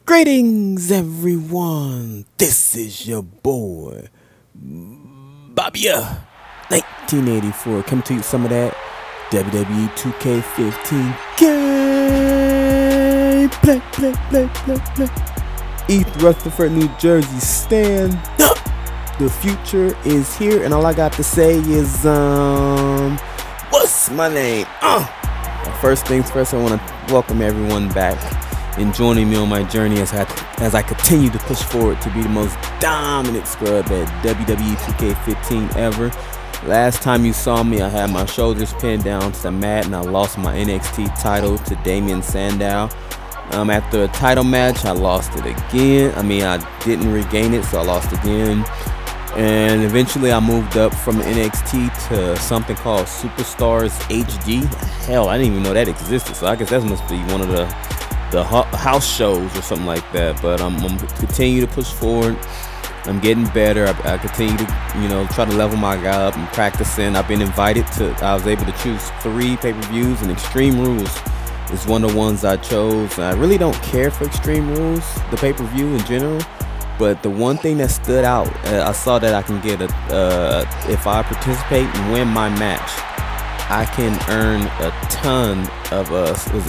Greetings, everyone. This is your boy, Bobbya1984, coming to you with some of that WWE 2K15 gameplay. East Rutherford, New Jersey, stand up. The future is here, and all I got to say is, what's my name? First things first, I want to welcome everyone back and joining me on my journey as I continue to push forward to be the most dominant scrub at WWE 2K15 ever. Last time you saw me, I had my shoulders pinned down to the mat and I lost my NXT title to Damien Sandow. After a title match, I lost it again. I didn't regain it, so I lost again. And eventually I moved up from NXT to something called Superstars HD. Hell, I didn't even know that existed, so I guess that must be one of the house shows or something like that. But I'm continue to push forward. I'm getting better. I continue to try to level my guy up and practicing. I've been invited to, I was able to choose 3 pay-per-views, and Extreme Rules is one of the ones I chose. I really don't care for Extreme Rules, the pay-per-view in general, but the one thing that stood out, I saw that I can get if I participate and win my match, I can earn a ton of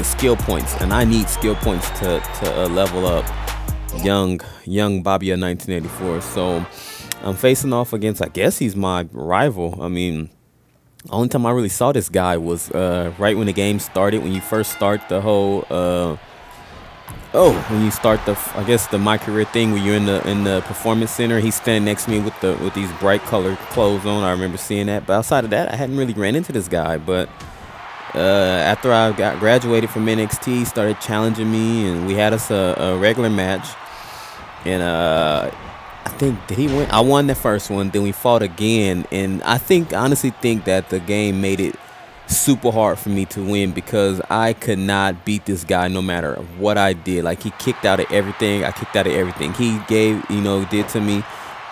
skill points, and I need skill points to level up young Bobbya1984. So I'm facing off against, I guess he's my rival. Only time I really saw this guy was right when the game started, when you first start the whole when you start the My Career thing, where you're in the performance center. He's standing next to me with these bright colored clothes on. I remember seeing that, but outside of that, I hadn't really ran into this guy. But after I graduated from NXT, he started challenging me, and we had us a regular match. And I think, did he win? I won the first one. Then we fought again, and I honestly think that the game made it super hard for me to win, because I could not beat this guy no matter what I did. Like, he kicked out of everything. I kicked out of everything he did to me.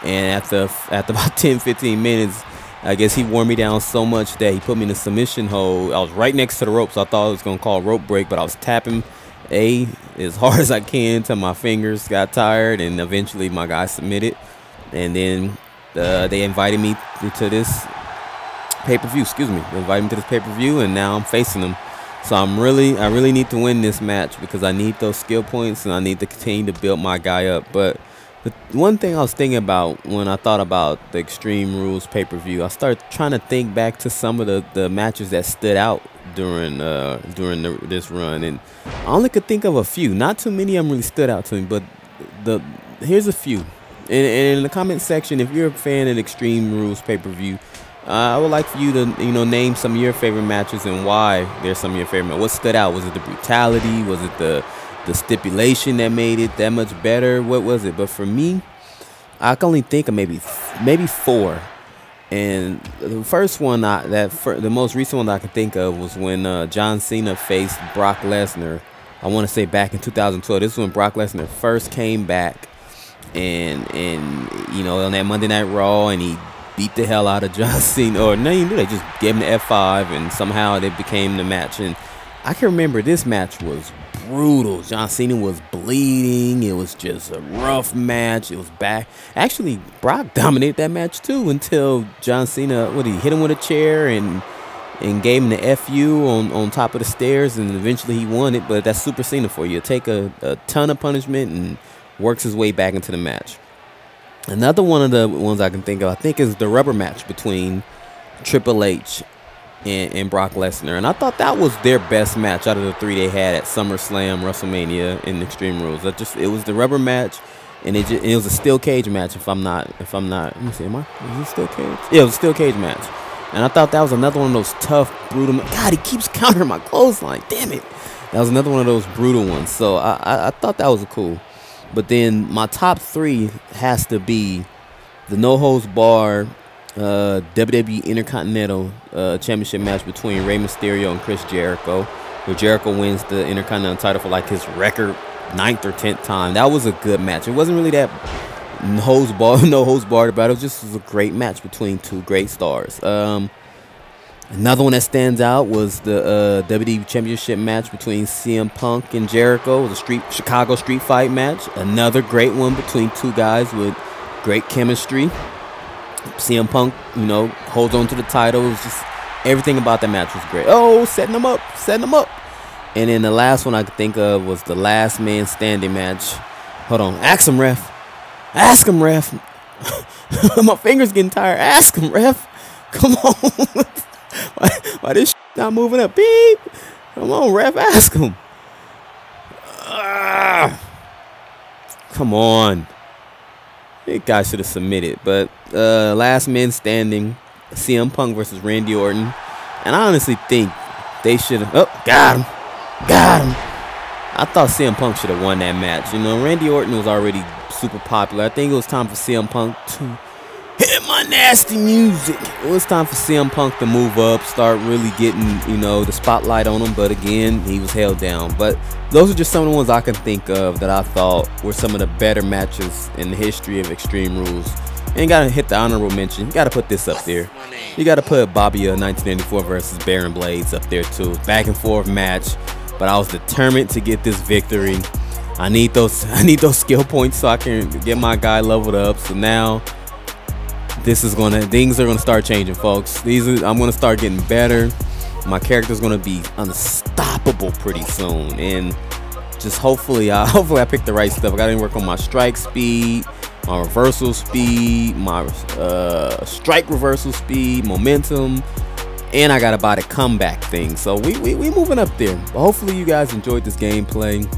And after about 10-15 minutes, I guess he wore me down so much that he put me in a submission hold. I was right next to the ropes. So I thought I was gonna call a rope break, but I was tapping as hard as I can till my fingers got tired, and eventually my guy submitted. And then they invited me to this pay-per-view. Excuse me. They invited me to this pay-per-view, and now I'm facing them. So I really need to win this match, because I need those skill points, and I need to continue to build my guy up. But the one thing I was thinking about when I thought about the Extreme Rules pay-per-view, I started trying to think back to some of the matches that stood out during this run, and I only could think of a few. Not too many of them really stood out to me, but here's a few. And in the comment section, if you're a fan of Extreme Rules pay-per-view, I would like for you to name some of your favorite matches and why they're some of your favorite matches. What stood out? Was it the brutality? Was it the stipulation that made it that much better? What was it? But for me, I can only think of maybe 4. And the first one, the most recent one that I can think of, was when John Cena faced Brock Lesnar. I want to say back in 2012. This is when Brock Lesnar first came back, and on that Monday Night Raw, and he beat the hell out of John Cena. Or no, they just gave him the F5, and somehow it became the match. And I can remember this match was brutal. John Cena was bleeding. It was just a rough match. It was back. Actually, Brock dominated that match too, until John Cena, he hit him with a chair and gave him the FU on top of the stairs, and eventually he won it. But that's Super Cena for you. Take a ton of punishment and works his way back into the match. Another one of the ones I can think of, is the rubber match between Triple H and Brock Lesnar. And I thought that was their best match out of the 3 they had at SummerSlam, WrestleMania, and Extreme Rules. It was the rubber match, and it was a steel cage match. If I'm not, let me see, is it steel cage? Yeah, it was a steel cage match. And I thought that was another one of those tough, brutal. God, he keeps countering my clothesline. Damn it! That was another one of those brutal ones. So I thought that was cool. But then my top 3 has to be the no holds barred WWE Intercontinental Championship match between Rey Mysterio and Chris Jericho, where Jericho wins the Intercontinental title for like his record 9th or 10th time. That was a good match. It wasn't really that no holds barred about it. It was a great match between 2 great stars. Another one that stands out was the WWE Championship match between CM Punk and Jericho. It was a Chicago street fight match. Another great one between two guys with great chemistry. CM Punk, you know, holds on to the title. It was just everything about that match was great. Oh, setting them up. And then the last one I could think of was the last man standing match. Hold on. Ask him, ref. My finger's getting tired. Ask him, ref. Come on. Why this not moving up? Beep. Come on, ref. Ask him. Come on. That guy should have submitted. But last man standing, CM Punk versus Randy Orton. And I honestly think they should have. Oh, got him. I thought CM Punk should have won that match. You know, Randy Orton was already super popular. I think it was time for CM Punk to hit my nasty music. It was time for CM Punk to move up, start really getting, you know, the spotlight on him. But again, he was held down. But those are just some of the ones I can think of that I thought were some of the better matches in the history of Extreme Rules. And you gotta hit the honorable mention. You gotta put this up there. You gotta put Bobbya1984 versus Baron Blades up there too. Back and forth match. But I was determined to get this victory. I need those skill points so I can get my guy leveled up. So now things are gonna start changing, folks. I'm gonna start getting better. My character's gonna be unstoppable pretty soon. And just hopefully I pick the right stuff. I gotta work on my strike speed, my reversal speed, my strike reversal speed, momentum. And I gotta buy the comeback thing. So we moving up there. But hopefully you guys enjoyed this gameplay.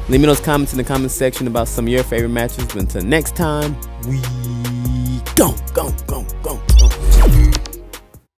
Leave me those comments in the comment section about some of your favorite matches. But until next time, we go.